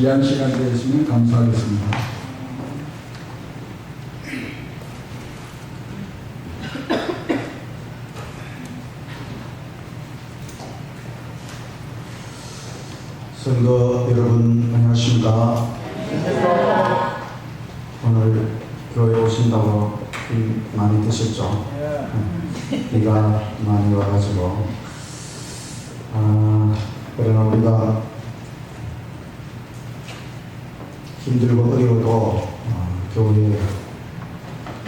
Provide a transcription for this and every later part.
귀한 시간 되었으면 감사하겠습니다. 성도 여러분 안녕하십니까? 오늘 교회 오신다고 비 많이 드셨죠? 비가 많이 와가지고 그러나 우리가 힘들고 어려워도 교회에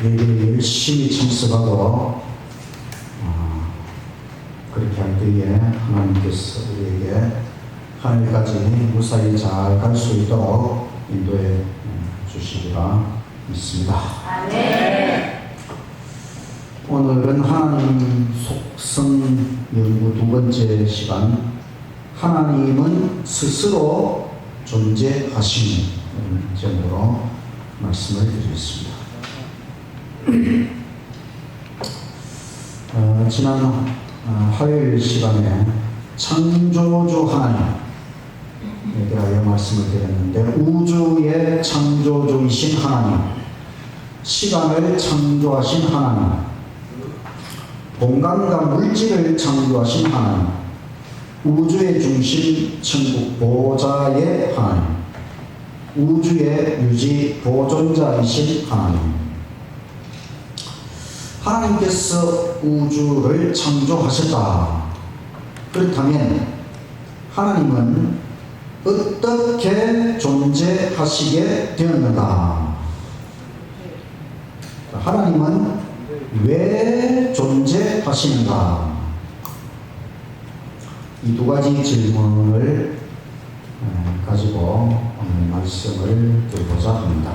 예배에 열심히 참석하고 그렇게 할 때에 하나님께서 우리에게 하늘까지 무사히 잘 갈 수 있도록 인도해 주시리라 믿습니다. 아멘. 오늘은 하나님 속성 연구 두 번째 시간, 하나님은 스스로 존재하시는 제목으로 말씀을 드리겠습니다. 지난 화요일 시간에 창조주 하나님에 대하여 말씀을 드렸는데, 우주의 창조주이신 하나님, 시간을 창조하신 하나님, 공간과 물질을 창조하신 하나님, 우주의 중심 천국 보좌의 하나님, 우주의 유지 보존자이신 하나님, 하나님께서 우주를 창조하셨다. 그렇다면 하나님은 어떻게 존재하시게 되었는가? 하나님은 왜 존재하시는가? 이 두 가지 질문을 가지고 오늘 말씀을 드리고자 합니다.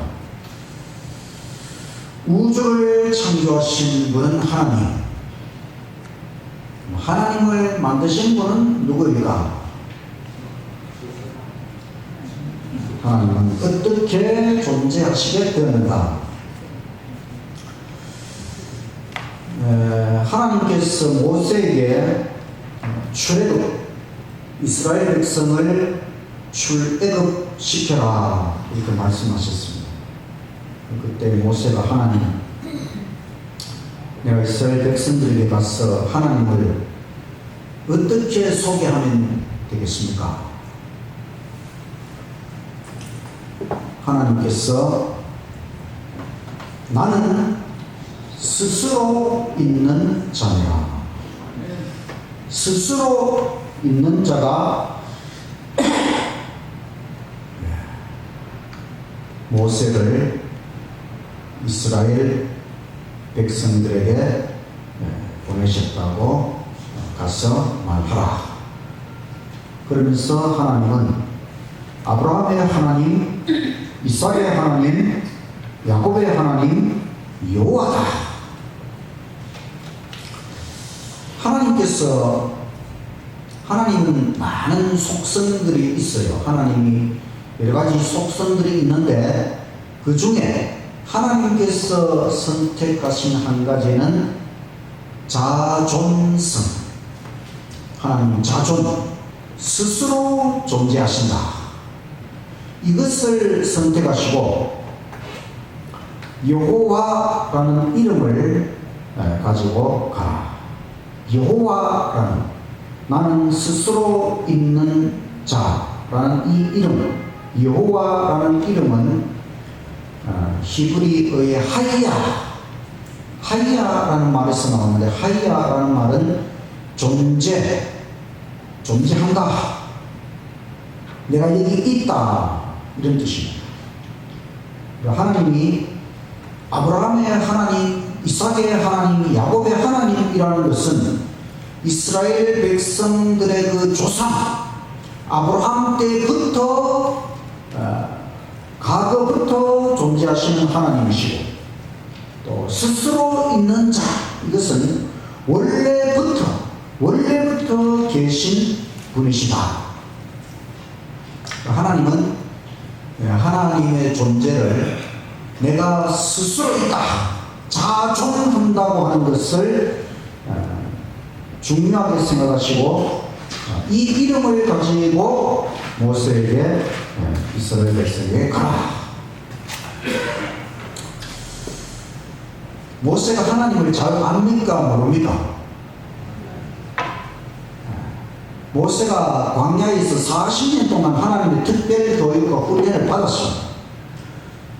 우주를 창조하신 분은 하나님, 하나님을 만드신 분은 누구입니까? 하나님은 어떻게 존재하시게 되었는가? 하나님께서 모세에게 출애굽, 이스라엘 백성을 출애굽시켜라 이렇게 말씀하셨습니다. 그때 모세가 하나님, 내가 이스라엘 백성들에게 가서 하나님을 어떻게 소개하면 되겠습니까? 하나님께서 나는 스스로 있는 자니라. 스스로 있는 자가 모세를 이스라엘 백성들에게 보내셨다고 가서 말하라. 그러면서 하나님은 아브라함의 하나님, 이삭의 하나님, 야곱의 하나님 여호와다. 하나님은 많은 속성들이 있어요. 하나님이 여러 가지 속성들이 있는데, 그 중에 하나님께서 선택하신 한 가지는 자존성. 하나님은 자존, 스스로 존재하신다. 이것을 선택하시고 여호와라는 이름을 가지고 가라. 여호와라는, 나는 스스로 있는 자라는 이 이름, 여호와라는 이름은 히브리어의 하이야라는 말에서 나오는데, 하이야라는 말은 존재한다, 내가 여기 있다, 이런 뜻입니다. 하나님이 아브라함의 하나님, 이삭의 하나님, 야곱의 하나님이라는 것은 이스라엘 백성들의 그 조상 아브라함 때부터 과거부터 존재하시는 하나님이시고, 또 스스로 있는 자, 이것은 원래부터 계신 분이시다. 하나님은 하나님의 존재를 내가 스스로 있다, 자존한다고 하는 것을 중요하게 생각하시고, 이 이름을 가지고 모세에게 이스라엘 백성에게 가라. 모세가 하나님을 잘 압니까 모릅니까? 모세가 광야에서 40년 동안 하나님의 특별 교육과 훈련을 받았습니다.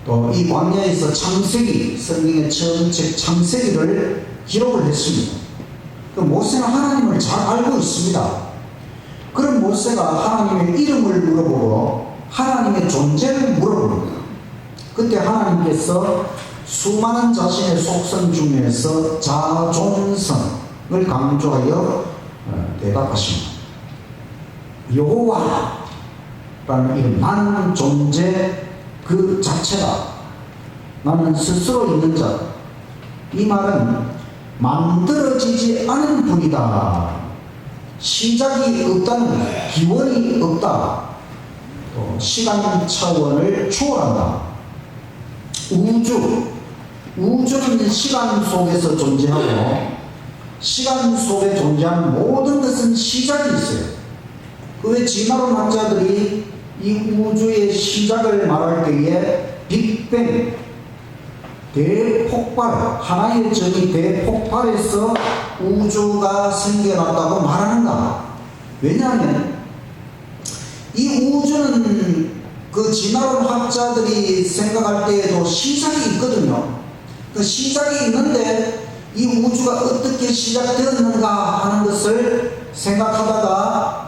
또 이 광야에서 창세기, 성경의 처음 책 창세기를 기록을 했습니다. 그 모세는 하나님을 잘 알고 있습니다. 그런 모세가 하나님의 이름을 물어보고 하나님의 존재를 물어봅니다. 그때 하나님께서 수많은 자신의 속성 중에서 자존성을 강조하여 대답하십니다. 여호와라는 이름, 나는 존재 그 자체다. 나는 스스로 있는 자. 이 말은 만들어지지 않은 분이다. 시작이 없다는, 기원이 없다. 또 시간 차원을 초월한다. 우주는 시간 속에서 존재하고 시간 속에 존재하는 모든 것은 시작이 있어요. 그 외 진화론 학자들이 이 우주의 시작을 말할 때에 빅뱅, 대폭발, 하나의 점이 대폭발해서 우주가 생겨났다고 말하는가? 왜냐하면 이 우주는 그 진화론 학자들이 생각할 때에도 시작이 있거든요. 그 시작이 있는데 이 우주가 어떻게 시작되었는가 하는 것을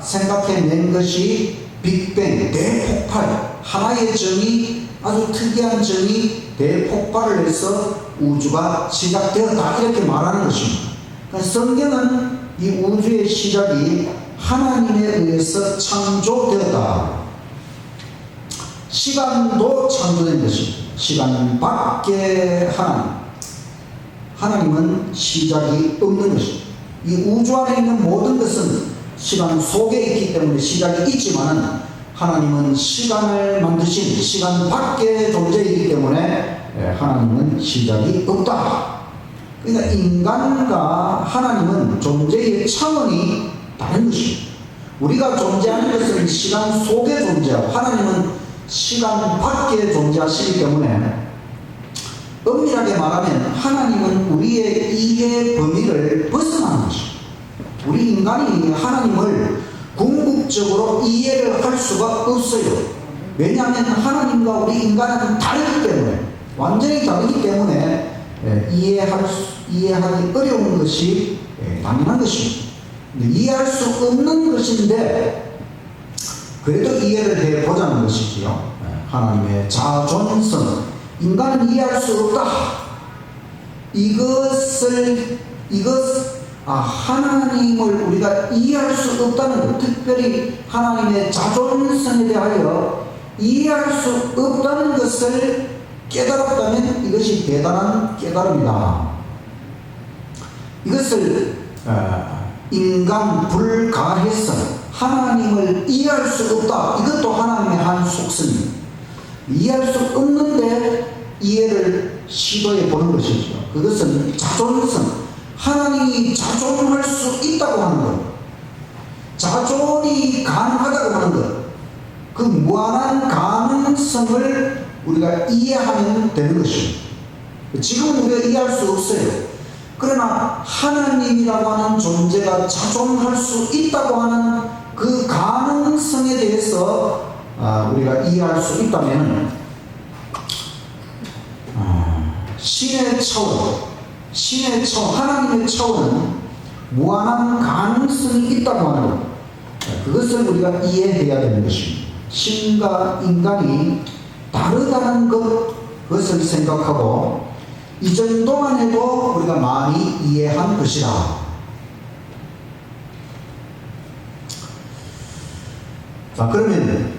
생각해낸 것이 빅뱅, 대폭발, 하나의 점이, 아주 특이한 점이 대폭발을 해서 우주가 시작되었다, 이렇게 말하는 것입니다. 그러니까 성경은 이 우주의 시작이 하나님에 의해서 창조되었다. 시간도 창조된 것입니다. 시간 밖에 하나님은 시작이 없는 것입니다. 이 우주 안에 있는 모든 것은 시간 속에 있기 때문에 시작이 있지만 하나님은 시간을 만드신 시간 밖에 존재이기 때문에 하나님은 시작이 없다. 그러니까 인간과 하나님은 존재의 차원이 다른 것입니다. 우리가 존재하는 것은 시간 속에 존재하고 하나님은 시간 밖에 존재하시기 때문에 엄밀하게 말하면 하나님은 우리의 이해 범위를 벗어나는 것입니다. 우리 인간이 하나님을 궁극적으로 이해를 할 수가 없어요. 왜냐하면 하나님과 우리 인간은 다르기 때문에, 완전히 다르기 때문에 이해하기 어려운 것이 당연한 것입니다. 이해할 수 없는 것인데 그래도 이해를 해보자는 것이지요. 하나님의 자존성, 인간은 이해할 수 없다. 하나님을 우리가 이해할 수 없다는 것, 특별히 하나님의 자존성에 대하여 이해할 수 없다는 것을 깨달았다면 이것이 대단한 깨달음이다. 이것을 인간 불가해성, 하나님을 이해할 수 없다. 이것도 하나님의 한 속성입니다. 이해할 수 없는데 이해를 시도해 보는 것이죠. 그것은 자존성, 하나님이 자존할 수 있다고 하는 것, 자존이 가능하다고 하는 것, 그 무한한 가능성을 우리가 이해하면 되는 것입니다. 지금은 우리가 이해할 수 없어요. 그러나 하나님이라고 하는 존재가 자존할 수 있다고 하는 그 가능성에 대해서 우리가 이해할 수 있다면 신의 차원, 하나님의 차원은 무한한 가능성이 있다고 하는 것, 그것을 우리가 이해해야 되는 것입니다. 신과 인간이 다르다는 그것을 생각하고 이 정도만 해도 우리가 많이 이해한 것이다. 자, 그러면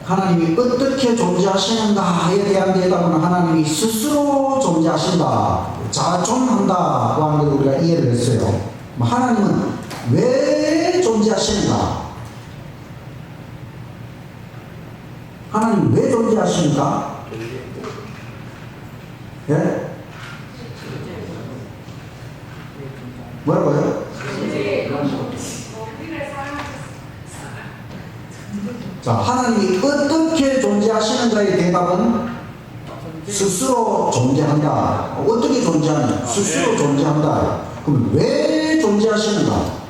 하나님이 어떻게 존재하시는가에 대한 대답은 하나님이 스스로 존재하신다, 자존한다고 하는 걸 우리가 이해를 했어요. 하나님은 왜 존재하시는가? 하나님 왜 존재하십니까? 예? 뭐라고요? 자, 하나님이 어떻게 존재하시는가의 대답은 스스로 존재한다. 어떻게 존재하냐? 스스로 존재한다. 그럼 왜 존재하시는가?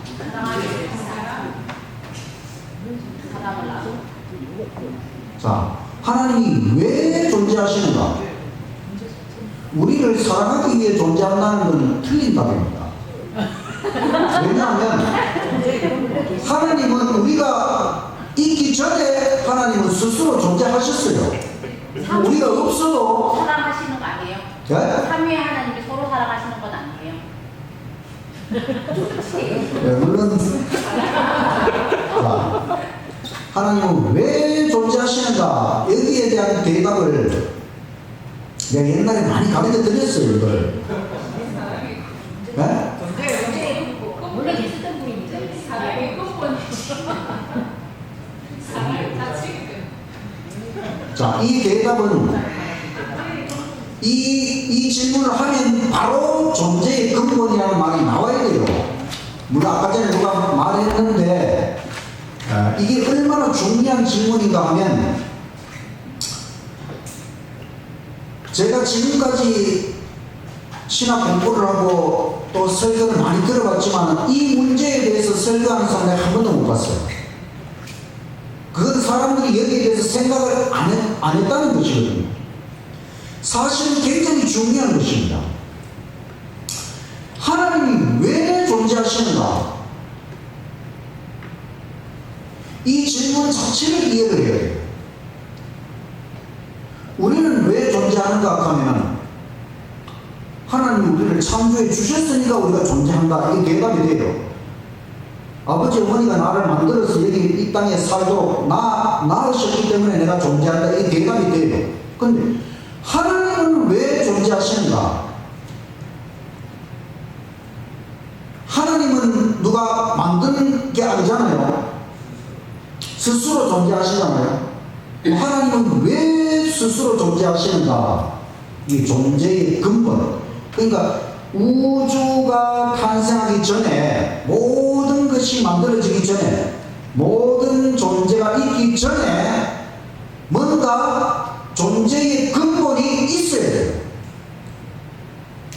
자, 하나님이 왜 존재하시는가? 우리를 사랑하기 위해 존재한다는 것은 틀린 답입니다. 왜냐하면 하나님은 우리가 있기 전에 하나님은 스스로 존재하셨어요. 우리가 없어도 사랑하시는 거 아니에요? 네? 삼위의 하나님이 서로 사랑하시는 건 아니에요? 네, 물론 자, 하나님은 왜 존재하시는가 여기에 대한 대답을 내가 옛날에 많이 가르쳐 드렸어요. 이걸 네? 원래 계셨던 분입니다. 사랑의根本 사랑의 가치 자, 이 대답은 이 질문을 하면 바로 존재의 근본이라는 말이 나와야 돼요. 물론 아까 전에 누가 말했는데 이게 얼마나 중요한 질문인가 하면 제가 지금까지 신학 공부를 하고 또 설교를 많이 들어봤지만 이 문제에 대해서 설교하는 사람을 한 번도 못 봤어요. 그건 사람들이 여기에 대해서 생각을 안 했다는 것이거든요. 사실은 굉장히 중요한 것입니다. 하나님이 왜 존재하시는가? 이 질문 자체를 이해를 해야 돼요. 우리는 왜 존재하는가 하면 하나님이 우리를 창조해 주셨으니까 우리가 존재한다. 이게 대답이 돼요. 아버지 어머니가 나를 만들어서 여기 이 땅에 살도록 낳으셨기 때문에 내가 존재한다. 이게 대답이 돼요. 근데 하나님은 왜 존재하시는가? 하나님은 누가 만든 게 아니잖아요. 스스로 존재하시잖아요. 하나님은 왜 스스로 존재하시는가? 이 존재의 근본. 그러니까 우주가 탄생하기 전에 모든 것이 만들어지기 전에 모든 존재가 있기 전에 뭔가 존재의 근본이 있어야 돼요.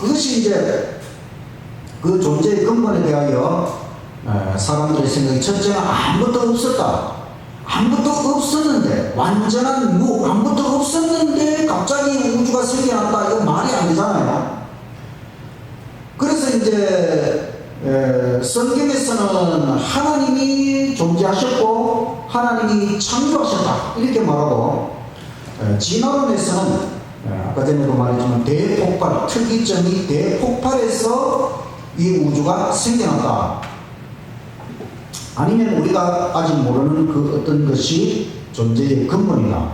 그것이 이제 그 존재의 근본에 대하여 사람들의 생각이 첫째는 아무것도 없었다. 아무것도 없었는데 완전한 아무것도 없었는데 갑자기 우주가 생겨났다. 이거 말이 안 되잖아요. 그래서 이제 성경에서는 하나님이 존재하셨고 하나님이 창조하셨다 이렇게 말하고 진화론에서는 아까 전에도 말했지만 대폭발, 특이점이 대폭발해서 이 우주가 생겨났다. 아니면 우리가 아직 모르는 그 어떤 것이 존재의 근본이다.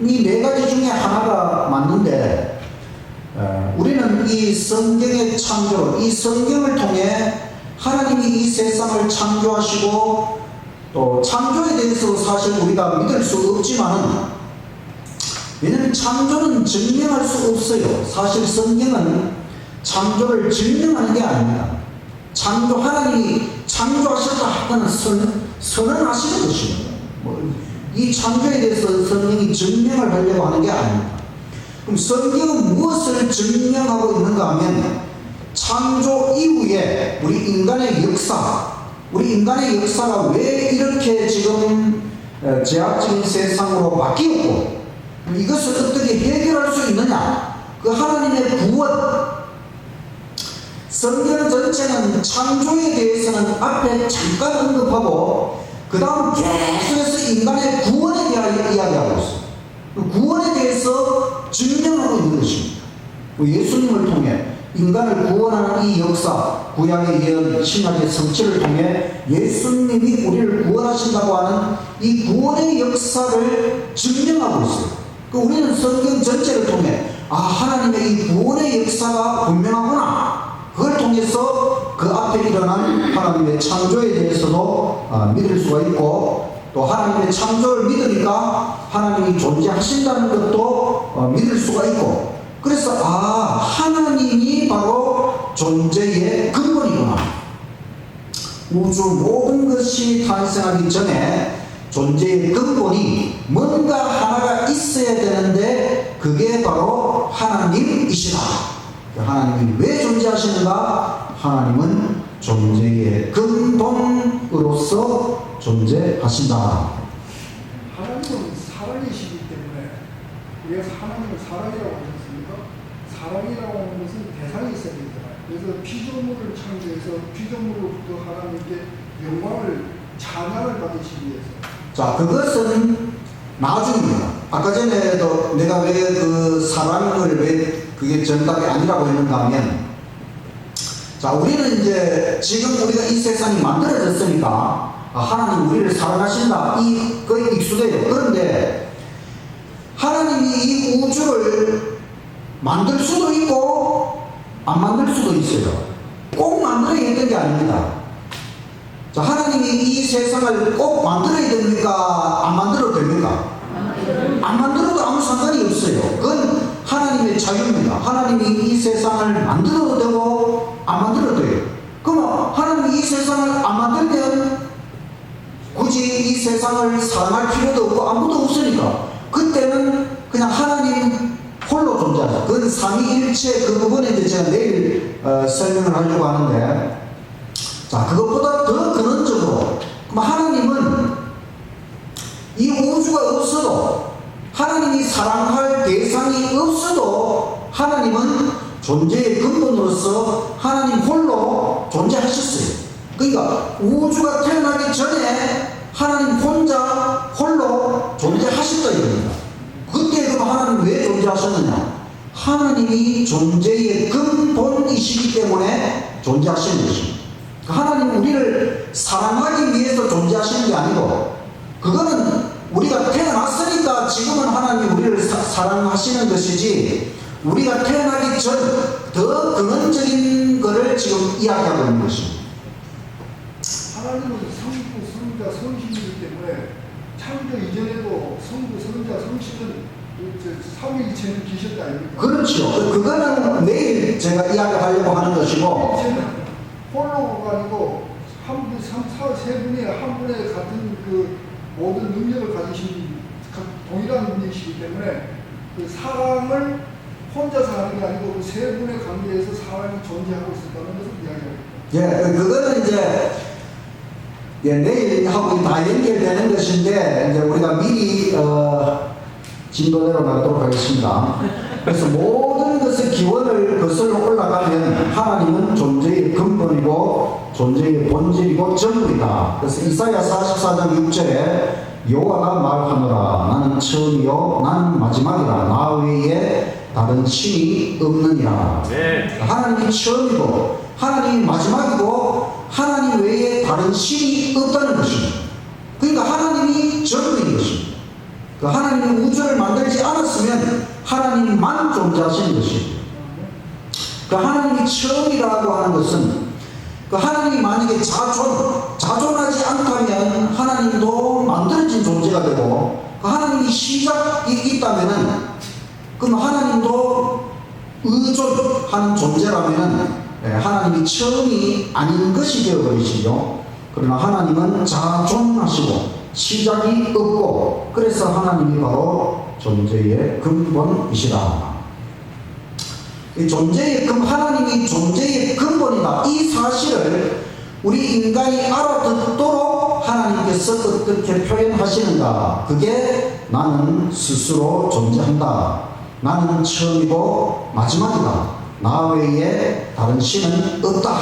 이 네 가지 중에 하나가 맞는데 우리는 이 성경의 창조, 이 성경을 통해 하나님이 이 세상을 창조하시고 또 창조에 대해서 사실 우리가 믿을 수 없지만 왜냐하면 창조는 증명할 수 없어요. 사실 성경은 창조를 증명하는 게 아닙니다. 하나님이 창조하셨다 하는 선언하시는 것입니다. 이 창조에 대해서 성경이 증명을 하려고 하는 게 아닙니다. 그럼 성경은 무엇을 증명하고 있는가 하면 창조 이후에 우리 인간의 역사가 왜 이렇게 지금 제약적인 세상으로 바뀌었고 이것을 어떻게 해결할 수 있느냐, 그 하나님의 구원. 성경 전체는 창조에 대해서는 앞에 잠깐 언급하고 그 다음 계속해서 인간의 구원에 대하여 이야기하고 있어요. 구원에 대해서 증명하고 있는 것입니다. 예수님을 통해 인간을 구원하는 이 역사, 구약의 예언, 신약의 성취를 통해 예수님이 우리를 구원하신다고 하는 이 구원의 역사를 증명하고 있어요. 우리는 성경 전체를 통해 하나님의 이 구원의 역사가 분명하구나. 그걸 통해서 그 앞에 일어난 하나님의 창조에 대해서도 믿을 수가 있고 또 하나님의 창조를 믿으니까 하나님이 존재하신다는 것도 믿을 수가 있고 그래서 하나님이 바로 존재의 근본이구나. 우주 모든 것이 탄생하기 전에 존재의 근본이 뭔가 하나가 있어야 되는데 그게 바로 하나님이시다. 하나님이 왜 존재하시는가? 하나님은 존재의 근본으로서 존재하신다. 하나님은 사랑이시기 때문에 그래서 하나님을 사랑이라고 하셨습니까? 사랑이라고 하는 것은 대상이 있어야 되잖아요. 그래서 피조물을 창조해서 피조물로부터 하나님께 영광을 찬양을 받으시기 위해서. 자, 그것은 나중입니다. 아까 전에도 내가 왜 그 사랑을 왜 그게 정답이 아니라고 했는가 하면, 자, 우리는 이제 지금 우리가 이 세상이 만들어졌으니까 하나님 우리를 사랑하신다. 거의 익숙해요. 그런데 하나님이 이 우주를 만들 수도 있고 안 만들 수도 있어요. 꼭 만들어야 했던 게 아닙니다. 자, 하나님이 이 세상을 꼭 만들어야 됩니까? 안 만들어도 됩니까? 안 만들어도 아무 상관이 없어요. 그건 하나님의 자유입니다. 하나님이 이 세상을 만들어도 되고 안 만들어도 돼요. 그럼 하나님이 이 세상을 안 만들면 굳이 이 세상을 사랑할 필요도 없고 아무도 없으니까 그때는 그냥 하나님 홀로 존재하죠. 그건 삼위일체 그 부분에 이제 제가 내일 설명을 하려고 하는데, 자, 그것보다 더 근원적으로 하나님은 이 우주가 없어도 하나님이 사랑할 대상이 없어도 하나님은 존재의 근본으로서 하나님 홀로 존재하셨어요. 그러니까 우주가 태어나기 전에 하나님 혼자 홀로 존재하셨다 이겁니다. 그때 그럼 하나님 왜 존재하셨느냐? 하나님이 존재의 근본이시기 때문에 존재하시는 것입니다. 하나님은 우리를 사랑하기 위해서 존재하시는 게 아니고, 그거는 우리가 태어났으니까 지금은 하나님이 우리를 사랑하시는 것이지, 우리가 태어나기 전 더 근원적인 것을 지금 이야기하고 있는 것입니다. 하나님은 성부, 성자, 성신이기 때문에 창조 이전에도 성부, 성자, 성신은 삼위일체는 계셨다 아닙니까? 그렇죠. 그거는 내일 제가 이야기하려고 하는 것이고, 일체는 홀로가 아니고 세 분이 한 분의 같은 그 모든 능력을 가지신 동일한 분이시기 때문에 그 사랑을 혼자서 하는 게 아니고 그 세 분의 관계에서 사랑이 존재하고 있었다는 것을 이야기합니다. 예, 그거는 이제 내일하고 다 연결되는 것인데, 이제 우리가 미리 진도대로 가도록 하겠습니다. 그래서 모든 것의 기원을 거슬러 올라가면 하나님은 존재의 근본이고 존재의 본질이고 전부이다. 그래서 이사야 44장 6절에 여호와가 말하노라 나는 처음이요 나는 마지막이라 나 외에 다른 신이 없느니라. 네. 하나님이 처음이고 하나님이 마지막이고 하나님 외에 다른 신이 없다는 것입니다. 그러니까 하나님이 전부인 것입니다. 그 하나님이 우주를 만들지 않았으면 하나님만 존재하시는 것입니다. 그 하나님이 처음이라고 하는 것은 그 하나님이 만약에 자존하지 않다면 하나님도 만들어진 존재가 되고, 그 하나님이 시작이 있다면은 그럼 하나님도 의존하는 존재라면은 하나님이 처음이 아닌 것이 되어버리시죠. 그러나 하나님은 자존하시고 시작이 없고, 그래서 하나님이 바로 존재의 근본이시다. 하나님이 존재의 근본이다. 이 사실을 우리 인간이 알아듣도록 하나님께서 어떻게 표현하시는가? 그게 나는 스스로 존재한다. 나는 처음이고 마지막이다. 나 외에 다른 신은 없다.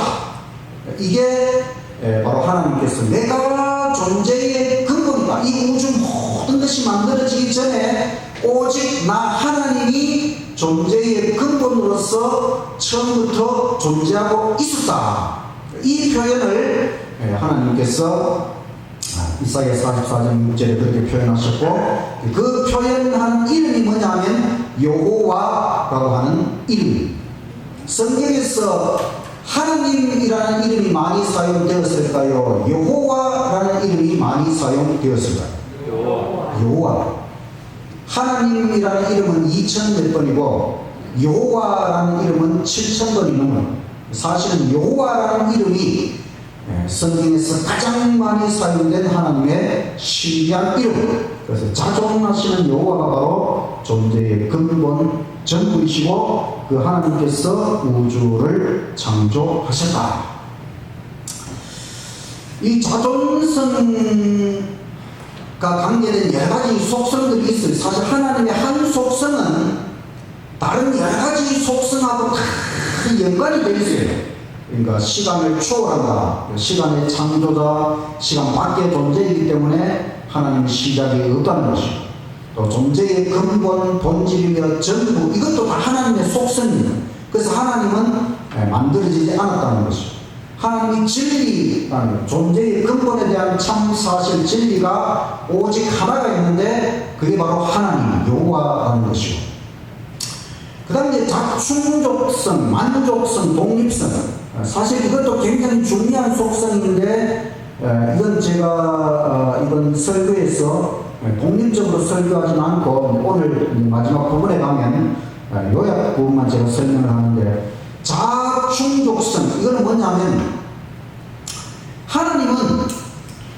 이게 바로 하나님께서 내가 존재의 근본이다. 이 우주 모든 것이 만들어지기 전에 오직 나 하나님이 존재의 근본으로서 처음부터 존재하고 있었다. 이 표현을 하나님께서 이사야 44장 6절에 그렇게 표현하셨고, 그 표현하는 이름이 뭐냐면 여호와라고 하는 이름입니다. 성경에서 하나님이라는 이름이 많이 사용되었을까요? 여호와라는 이름이 많이 사용되었을까요? 여호와. 하나님이라는 이름은 2000몇 번이고 여호와라는 이름은 7000번이 넘어요. 사실은 여호와라는 이름이 성경에서 가장 많이 사용된 하나님의 신비한 이름. 그래서 자존하시는 여호와가 바로 존재의 근본 전부이시고 그 하나님께서 우주를 창조하셨다. 이 자존성과 관계된 여러 가지 속성들이 있어요. 사실 하나님의 한 속성은 다른 여러 가지 속성하고 다 연관이 되어 있어요. 그러니까 시간을 초월한다. 시간의 창조자, 시간 밖의 존재이기 때문에 하나님의 시작이 없다는 것이고, 또 존재의 근본, 본질이며 전부, 이것도 다 하나님의 속성입니다. 그래서 하나님은 만들어지지 않았다는 것이고, 하나님이 진리라는 존재의 근본에 대한 참 사실 진리가 오직 하나가 있는데 그게 바로 하나님, 여호와라는 것이고, 그 다음에 자충족성, 만족성, 독립성. 사실 이것도 굉장히 중요한 속성인데, 이건 제가 이번 설교에서 독립적으로 설교하지 않고 오늘 마지막 부분에 가면 요약 부분만 제가 설명을 하는데, 자충족성, 이거는 뭐냐면 하나님은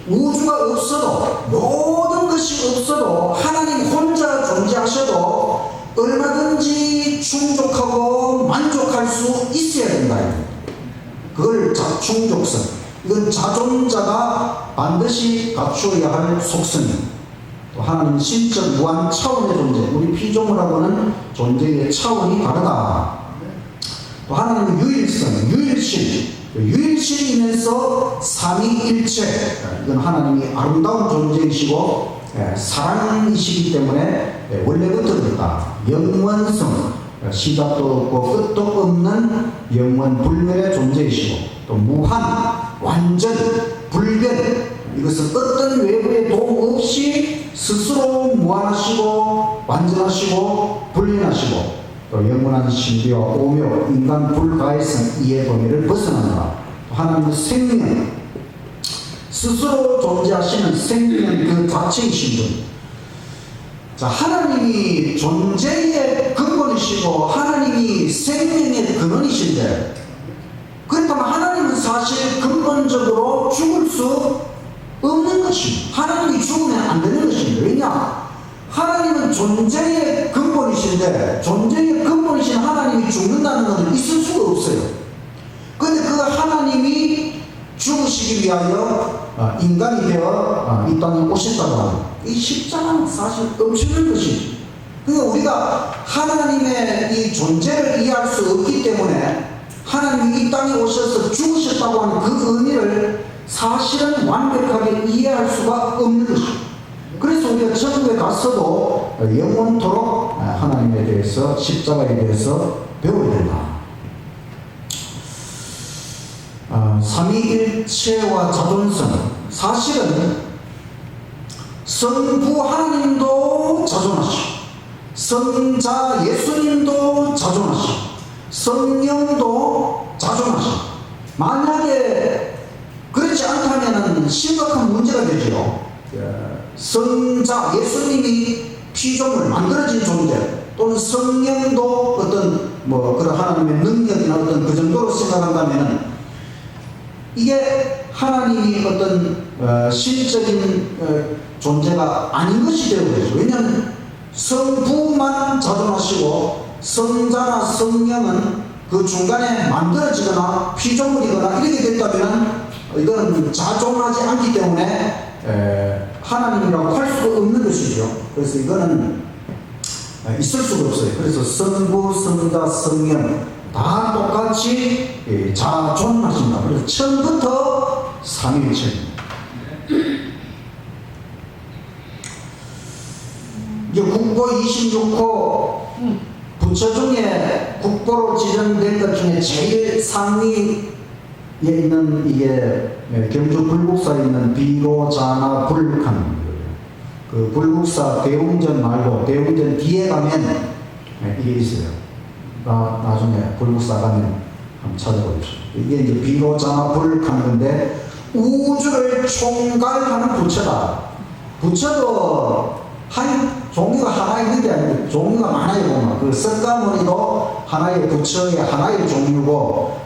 우주가 없어도, 모든 것이 없어도 하나님 혼자 존재하셔도 얼마든지 충족하고 만족할 수 있어야 된다. 그걸 자충족성. 이건 자존자가 반드시 갖추어야 할 속성입니다. 또 하나님은 신적 무한 차원의 존재, 우리 피조물하고는 존재의 차원이 다르다. 또 하나님은 유일성, 유일신이면서 삼위일체. 이건 하나님이 아름다운 존재이시고 사랑이시기 때문에 원래부터 그렇다. 영원성, 시작도 없고 끝도 없는 영원 불멸의 존재이시고, 또 무한, 완전, 불변, 이것은 어떤 외부의 도움 없이 스스로 무한하시고 완전하시고 불변하시고, 또 영원한 신비와 오묘, 인간 불가해성, 이해 범위를 벗어난다. 또 하나님은 생명, 스스로 존재하시는 생명 그 자체이신 분. 자, 하나님이 존재의 근본이시고 하나님이 생명의 근원이신데, 그렇다면 하나님은 사실 근본적으로 죽을 수 없는 것입니다. 하나님이 죽으면 안 되는 것입니다. 왜냐? 하나님은 존재의 근본이신데, 존재의 근본이신 하나님이 죽는다는 것은 있을 수가 없어요. 그런데 그 하나님이 죽으시기 위하여 인간이 되어 이 땅에 오셨다고 합니다. 이 십자가는 사실 엄청난 것이죠. 그러니까 우리가 하나님의 이 존재를 이해할 수 없기 때문에 하나님이 이 땅에 오셔서 죽으셨다고 하는 그 의미를 사실은 완벽하게 이해할 수가 없는 것입니다. 그래서 우리가 천국에 갔어도 영원토록 하나님에 대해서, 십자가에 대해서 배워야 된다. 삼위일체와 자존성. 사실은 성부 하나님도 자존하시고, 성자 예수님도 자존하시고, 성령도 자존하시고, 만약에 그렇지 않다면 심각한 문제가 되죠. 성자 예수님이 피조물, 만들어진 존재, 또는 성령도 어떤 그런 하나님의 능력이나 어떤 그 정도로 생각한다면 이게 하나님이 어떤 실적인 존재가 아닌 것이 되어버리죠. 왜냐하면 성부만 자존하시고 성자나 성령은 그 중간에 만들어지거나 피조물이거나 이렇게 된다면 이거는 자존하지 않기 때문에 하나님이라고 할 수가 없는 것이죠. 그래서 이거는 있을 수가 없어요. 그래서 성부, 성자, 성령 다 똑같이 자존하신다. 그래서 처음부터 삼위일체입니다. 이제 국보 26호 부처 중에 국보로 지정된 것 중에 제일 상위에 있는 이게 경주 불국사에 있는 비로자나 불칸. 그 불국사 대웅전 말고 대웅전 뒤에 가면 이게 있어요. 나중에 불국사 가면 한번 찾아보십시오. 이게 이제 비로자나 불칸 건데 우주를 총괄하는 부처다. 부처도 한 종류가 하나 있는 게 아니고 종류가 많아요. 보면 그 석가모니도 하나의 부처의 하나의 종류고,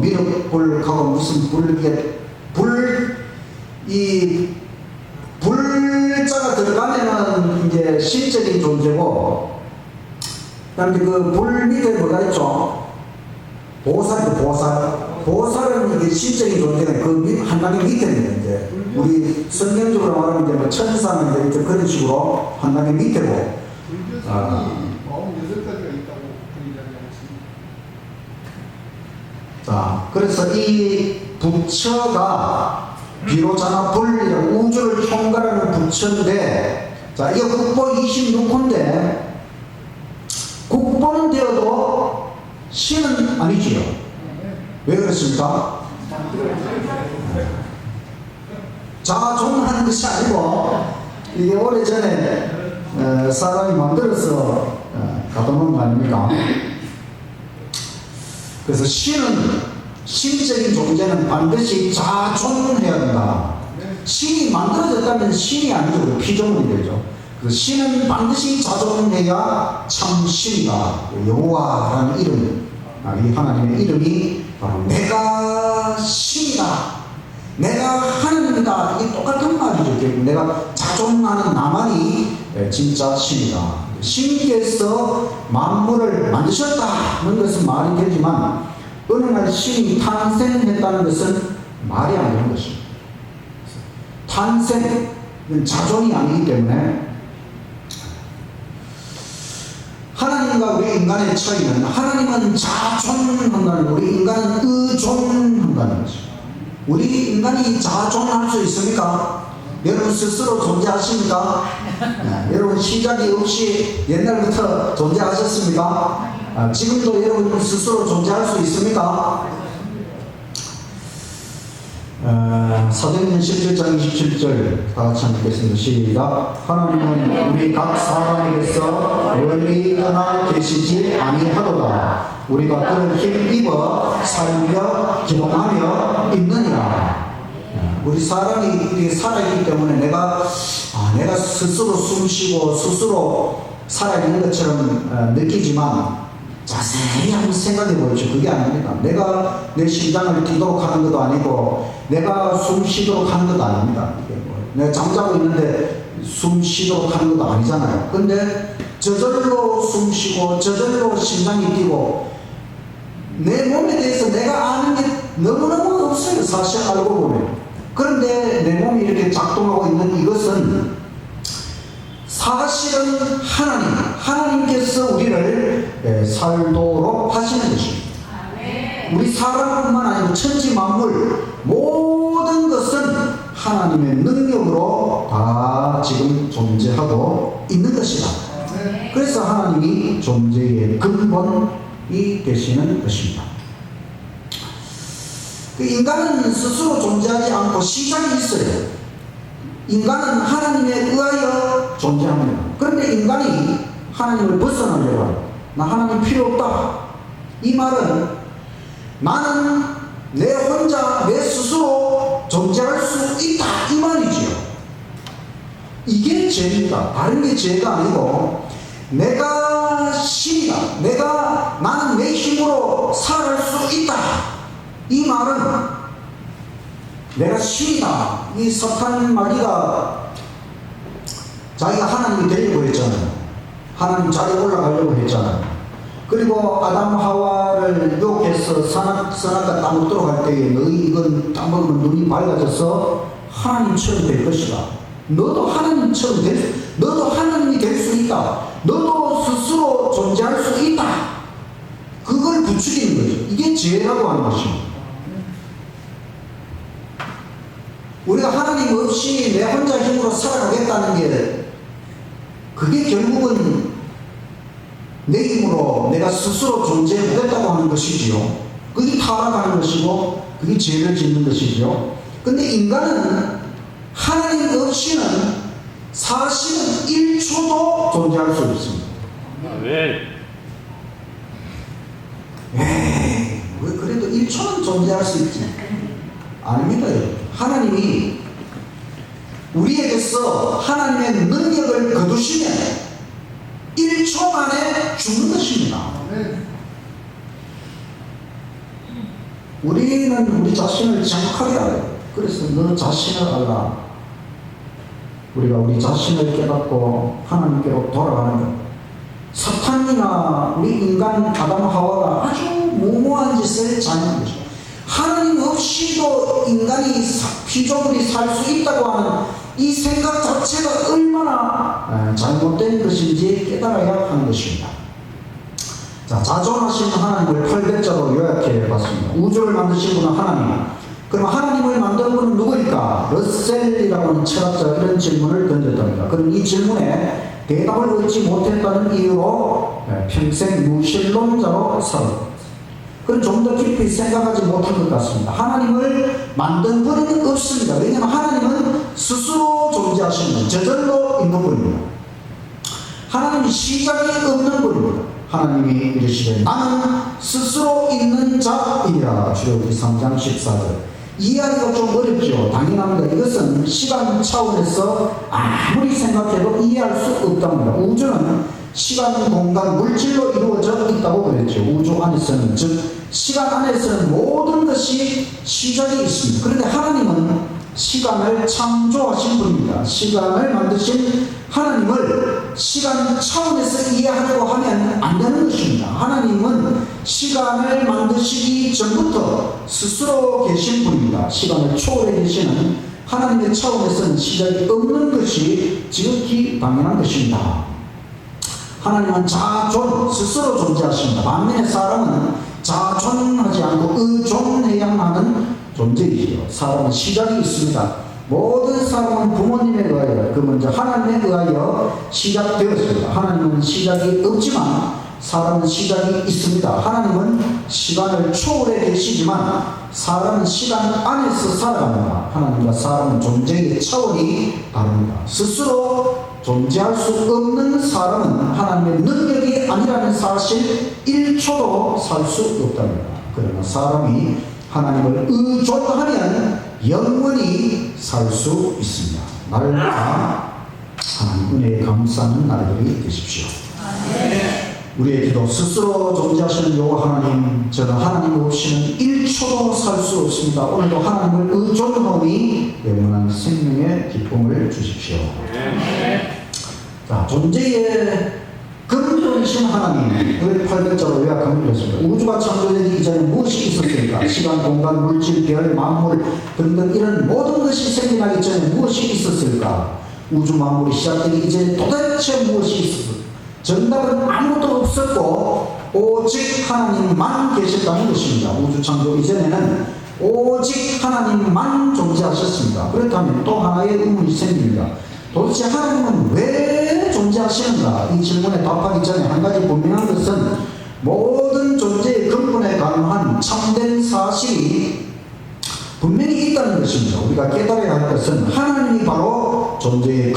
미륵불하고 무슨 불 이게 불자가 들어가면은 이제 신적인 존재고, 그 다음에 그 불 밑에 뭐가 있죠? 보살이죠, 보살. 보살은 이게 신적인 존재가 그 한 단계 밑에 있는 이제 우리 성경적으로 말하면 이제 뭐 천사는 이제 이렇게 그런 식으로 한 단계 밑에고. 불교성이 아. 48가지가 있다고 그 이야기하고 있습니다. 자, 그래서 이 부처가 비로자나 불이라고 우주를 총괄하는 부처인데, 자, 이거 국보 26호인데, 국보는 되어도 신은 아니지요. 왜 그렇습니까? 자존하는 것이 아니고, 이게 오래전에 사람이 만들어서 갖다 놓은 거 아닙니까? 그래서 신은, 신적인 존재는 반드시 자존해야 된다. 신이 만들어졌다면 신이 아니죠. 피조물이 되죠. 그래서 신은 반드시 자존해야 참 신이다. 여호와라는 이름, 이 하나님의 이름이 바로 내가 신이다, 내가 하나님이다. 이게 똑같은 말이죠. 결국 내가 자존하는 나만이 진짜 신이다. 신께서 만물을 만드셨다는 것은 말이 되지만, 어느 날 신이 탄생했다는 것은 말이 안 되는 것입니다. 탄생은 자존이 아니기 때문에, 하나님과 우리 인간의 차이는, 하나님은 자존한다는, 우리 인간은 의존한다는 것입니다. 우리 인간이 자존할 수 있습니까? 여러분 스스로 존재하십니까? 네, 여러분 시작이 없이 옛날부터 존재하셨습니까? 지금도 여러분 스스로 존재할 수 있습니까? 사도행전 17장 27절 다 같이 읽겠습니다. 시작. 하나님은 우리 각 사람에게서 멀리 떠나 계시지 아니하도다. 우리가 그를 힘입어 살며 기동하며 있느니라. 우리 사람이 이렇게 살아있기 때문에 내가 스스로 숨쉬고 스스로 살아있는 것처럼 느끼지만, 자세히 한번 생각해 보십시오. 그게 아닙니다. 내가 내 심장을 뛰도록 하는 것도 아니고, 내가 숨 쉬도록 하는 것도 아닙니다. 이게 뭐, 내가 잠자고 있는데 숨 쉬도록 하는 것도 아니잖아요. 근데 저절로 숨 쉬고 저절로 심장이 뛰고, 내 몸에 대해서 내가 아는 게 너무너무 없어요. 사실 알고 보면. 그런데 내 몸이 이렇게 작동하고 있는 이것은 사실은 하나님께서 우리를 살도록 하시는 것입니다. 우리 사람뿐만 아니고 천지 만물 모든 것은 하나님의 능력으로 다 지금 존재하고 있는 것이다. 그래서 하나님이 존재의 근본이 되시는 것입니다. 인간은 스스로 존재하지 않고 시작이 있어요. 인간은 하나님에 의하여 존재합니다. 그런데 인간이 하나님을 벗어나려고 해요. 나 하나님 필요 없다. 이 말은 나는 내 혼자 내 스스로 존재할 수 있다, 이 말이지요. 이게 죄입니다. 다른 게 죄가 아니고, 내가 신이다, 나는 내 힘으로 살아갈 수 있다, 이 말은 내가 신이다. 이 사탄 마귀가 자기가 하나님이 되려고 했잖아요. 하나님 자리에 올라가려고 했잖아요. 그리고 아담 하와를 유혹해서 선악과 따먹도록 할 때에 너희 이건 따먹으면 눈이 밝아져서 하나님처럼 될 것이다. 너도 하나님이 될 수 있다. 너도 스스로 존재할 수 있다. 그걸 부추기는 거죠. 이게 죄라고 하는 것입니다. 우리가 하나님 없이 내 혼자 힘으로 살아가겠다는 게, 그게 결국은 내 힘으로 내가 스스로 존재하겠다고 하는 것이지요. 그게 타락하는 것이고, 그게 죄를 짓는 것이죠. 근데 인간은 하나님 없이는 사실은 1초도 존재할 수 없습니다. 에이, 왜 그래도 1초는 존재할 수 있지? 아닙니다, 여러분. 하나님이 우리에게서 하나님의 능력을 거두시면 1초 만에 죽는 것입니다. 우리는 우리 자신을 정확하게 알아요. 그래서 너 자신을 알라. 우리가 우리 자신을 깨닫고 하나님께로 돌아가는 것. 사탄이나 우리 인간 아담 하와가 아주 무모한 짓을 자행한 거죠. 하나님 없이도 인간이 피조물이 살 수 있다고 하는 이 생각 자체가 얼마나 잘못된 것인지 깨달아야 하는 것입니다. 자, 자존하신 하나님을 800자로 요약해 봤습니다. 우주를 만드신 분은 하나님. 그럼 하나님을 만든 분은 누구일까? 러셀이라고 하는 철학자가 이런 질문을 던졌답니다. 그럼 이 질문에 대답을 얻지 못했다는 이유로 평생 무신론자로 살았습니다. 그건 좀 더 깊이 생각하지 못한 것 같습니다. 하나님을 만든 분은 없습니다. 왜냐하면 하나님은 스스로 존재하시는 분, 저절로 있는 분입니다. 하나님이 시작이 없는 분입니다. 하나님이 이르시되 나는 스스로 있는 자이라. 출애굽기 3장 14절. 이해하기가 좀 어렵죠. 당연합니다. 이것은 시간 차원에서 아무리 생각해도 이해할 수 없답니다. 우주는 시간, 공간, 물질로 이루어져 있다고 그랬죠. 우주 안에서는, 즉 시간 안에서는 모든 것이 시작이 있습니다. 그런데 하나님은 시간을 창조하신 분입니다. 시간을 만드신 하나님을 시간 차원에서 이해하려고 하면 안 되는 것입니다. 하나님은 시간을 만드시기 전부터 스스로 계신 분입니다. 시간을 초월해 계시는 하나님의 차원에서는 시작이 없는 것이 지극히 당연한 것입니다. 하나님은 자존, 스스로 존재하십니다. 반면에 사람은 자존하지 않고 의존해야만 하는 존재이지요. 사람은 시작이 있습니다. 모든 사람은 부모님에 의하여, 그 먼저 하나님에 의하여 시작되었습니다. 하나님은 시작이 없지만 사람은 시작이 있습니다. 하나님은 시간을 초월해 계시지만 사람은 시간 안에서 살아갑니다. 하나님과 사람은 존재의 차원이 다릅니다. 스스로 존재할 수 없는 사람은 하나님의 능력이 아니라는 사실 1초도 살 수 없답니다. 그러나 사람이 하나님을 의존하면 영원히 살 수 있습니다. 날마다 하나님 은혜에 감사하는 날들이 되십시오. 우리의 기도, 스스로 존재하시는 여호와 하나님, 저는 하나님 없이는 1초도 살 수 없습니다. 오늘도 하나님을 의존하오니 영원한 생명의 기쁨을 주십시오. 자, 존재의 근본이신 하나님, 그 800자로 요약하면 이렇습니다. 우주가 창조되기 이전에 무엇이 있었습니까? 시간, 공간, 물질, 별, 만물 등등 이런 모든 것이 생겨나기 전에 무엇이 있었을까? 우주 만물이 시작되기 이전에 도대체 무엇이 있었을까? 정답은 아무것도 없었고 오직 하나님만 계셨다는 것입니다. 우주 창조 이전에는 오직 하나님만 존재하셨습니다. 그렇다면 또 하나의 의문이 생깁니다. 도대체 하나님은 왜 존재하시는가? 이 질문에 답하기 전에 한 가지 분명한 것은 모든 존재의 근본에 가능한 참된 사실이 분명히 있다는 것입니다. 우리가 깨달아야 할 것은 하나님이 바로 존재의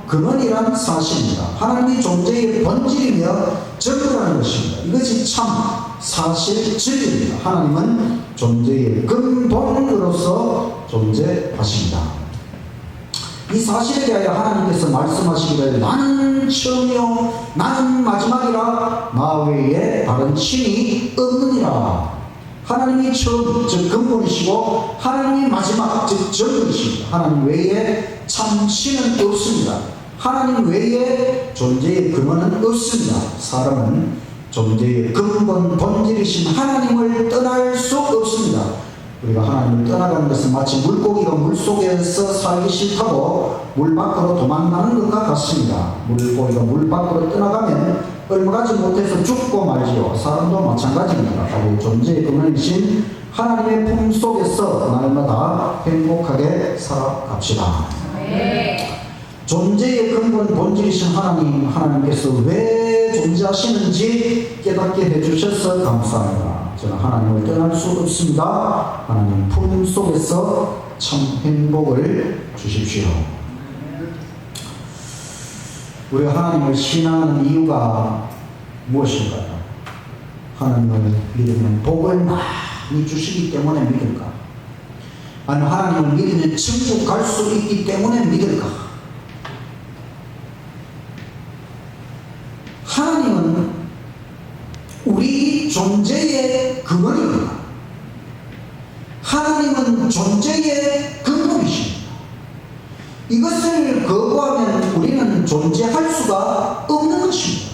근원이란 사실입니다. 하나님이 존재의 본질이며 전부라는 것입니다. 이것이 참 사실 진리입니다. 하나님은 존재의 근본으로서 존재하십니다. 이 사실에 대하여 하나님께서 말씀하시기를 나는 처음이요 나는 마지막이라 나 외에 다른 신이 없느니라. 하나님이 처음, 즉 근본이시고 하나님이 마지막, 즉 전부이십니다. 하나님 외에 참 신은 없습니다. 하나님 외에 존재의 근원은 없습니다. 사람은 존재의 근본, 본질이신 하나님을 떠날 수 없습니다. 우리가 하나님을 떠나가는 것은 마치 물고기가 물속에서 살기 싫다고 물 밖으로 도망가는 것과 같습니다. 물고기가 물 밖으로 떠나가면 얼마가지 못해서 죽고 말지요. 사람도 마찬가지입니다. 바로 존재의 근원이신 하나님의 품 속에서 날마다 행복하게 살아갑시다. 네. 존재의 근본 본질이신 하나님, 하나님께서 왜 존재하시는지 깨닫게 해주셔서 감사합니다. 저는 하나님을 떠날 수 없습니다. 하나님 품 속에서 참 행복을 주십시오. 우리가 하나님을 신앙하는 이유가 무엇일까요? 하나님을 믿으면 복을 많이 주시기 때문에 믿을까? 아니면 하나님을 믿으면 천국 갈 수 있기 때문에 믿을까? 하나님은 우리 존재의 근원입니다. 하나님은 존재의 근본이십니다. 이것을 거부하면 우리는 존재할 수가 없는 것입니다.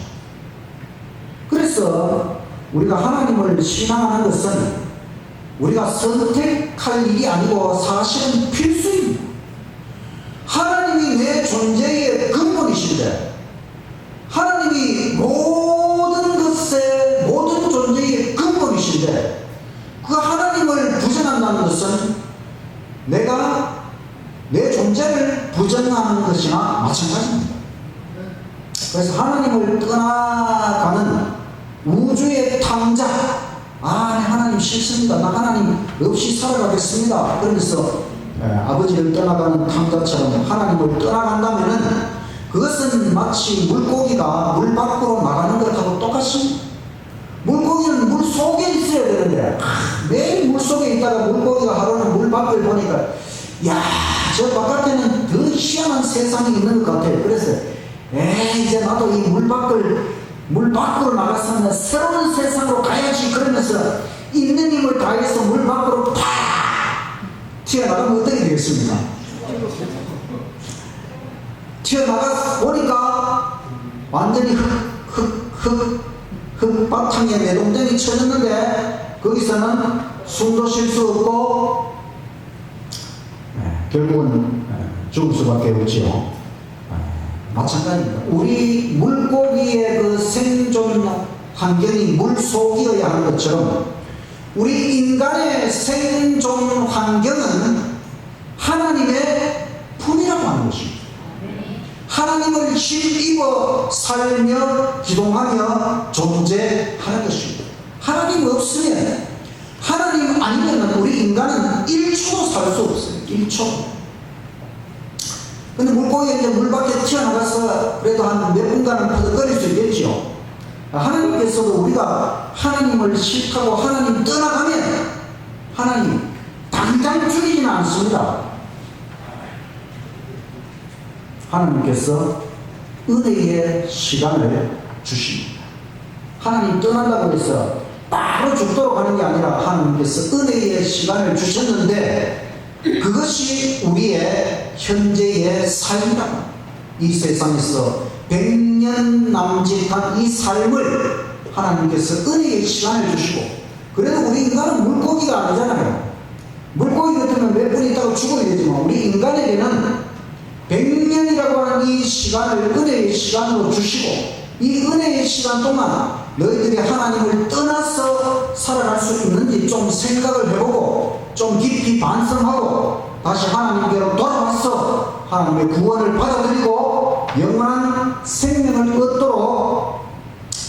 그래서 우리가 하나님을 신앙하는 것은 우리가 선택할 일이 아니고 사실은 필수입니다. 하나님이 내 존재의 근본이신데, 하나님이 모든 것의 모든 존재의 근본이신데, 그 하나님을 부정한다는 것은 내가 내 존재를 부정하는 것이나 마찬가지입니다. 그래서 하나님을 떠나가는 우주의 탕자, 하나님 싫습니다, 나 하나님 없이 살아가겠습니다, 그러면서 아버지를 떠나가는 탕자처럼 하나님을 떠나간다면은 그것은 마치 물고기가 물 밖으로 나가는 것하고 똑같습니다. 물고기는 물 속에 있어야 되는데 매일 물 속에 있다가 물고기가 하루는 물 밖을 보니까 저 바깥에는 더 희한한 세상이 있는 것 같아요. 그래서 이제 나도 이 물 밖으로 나가서 새로운 세상으로 가야지, 그러면서 있는 힘을 다해서 물 밖으로 팍 튀어나가면 어떻게 되겠습니까? 튀어나가 보니까 완전히 흙바탕에 내동댕이 쳐졌는데 거기서는 숨도 쉴 수 없고 결국은 죽을 수밖에 없지요. 마찬가지입니다. 우리 물고기의 그 생존 환경이 물속이어야 하는 것처럼 우리 인간의 생존 환경은 하나님의 품이라고 하는 것입니다. 하나님을 힘입어 살며 기동하며 존재하는 것입니다. 하나님 없으면, 하나님 아니면 우리 인간은 1초도 살 수 없어요. 1초. 근데 물고기가 이제 물 밖에 튀어나가서 그래도 한 몇 분간은 퍼득거릴 수 있겠죠. 하나님께서도 우리가 하나님을 싫다고 하나님 떠나가면 하나님 당장 죽이지는 않습니다. 하나님께서 은혜의 시간을 주십니다. 하나님 떠난다고 해서 바로 죽도록 하는 게 아니라 하나님께서 은혜의 시간을 주셨는데 그것이 우리의 현재의 삶이다. 이 세상에서 100년 남짓한 이 삶을 하나님께서 은혜의 시간을 주시고, 그래도 우리 인간은 물고기가 아니잖아요. 물고기 같으면 몇 분 있다가 죽어야 되지만 우리 인간에게는 100년이라고 하는 이 시간을 은혜의 시간으로 주시고, 이 은혜의 시간 동안 너희들이 하나님을 떠나서 살아갈 수 있는지 좀 생각을 해보고 좀 깊이 반성하고 다시 하나님께로 돌아와서 하나님의 구원을 받아들이고 영원한 생명을 얻도록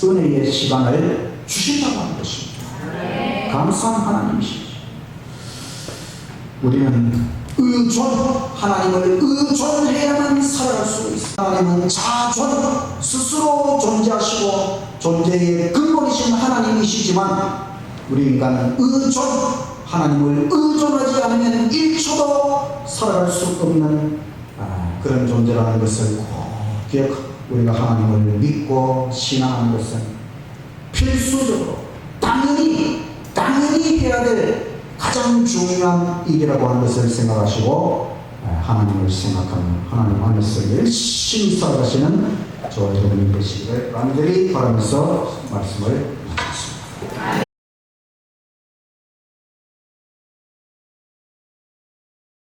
은혜의 시간을 주신다고 하는 것입니다. 감사한 하나님이십니다. 우리는 하나님을 의존해야만 살아갈 수 있습니다. 하나님은 자존, 스스로 존재하시고 존재의 근본이신 하나님이시지만 우리 인간은 하나님을 의존하지 않으면 1초도 살아갈 수 없는 그런 존재라는 것을 꼭 기억하고, 우리가 하나님을 믿고 신앙하는 것은 필수적으로 당연히 해야 될 가장 중요한 일이라고 하는 것을 생각하시고 하나님을 생각하는, 하나님 안에서 열심히 살아가시는 저와 여러분이 되시기를 간절히 바라면서 말씀을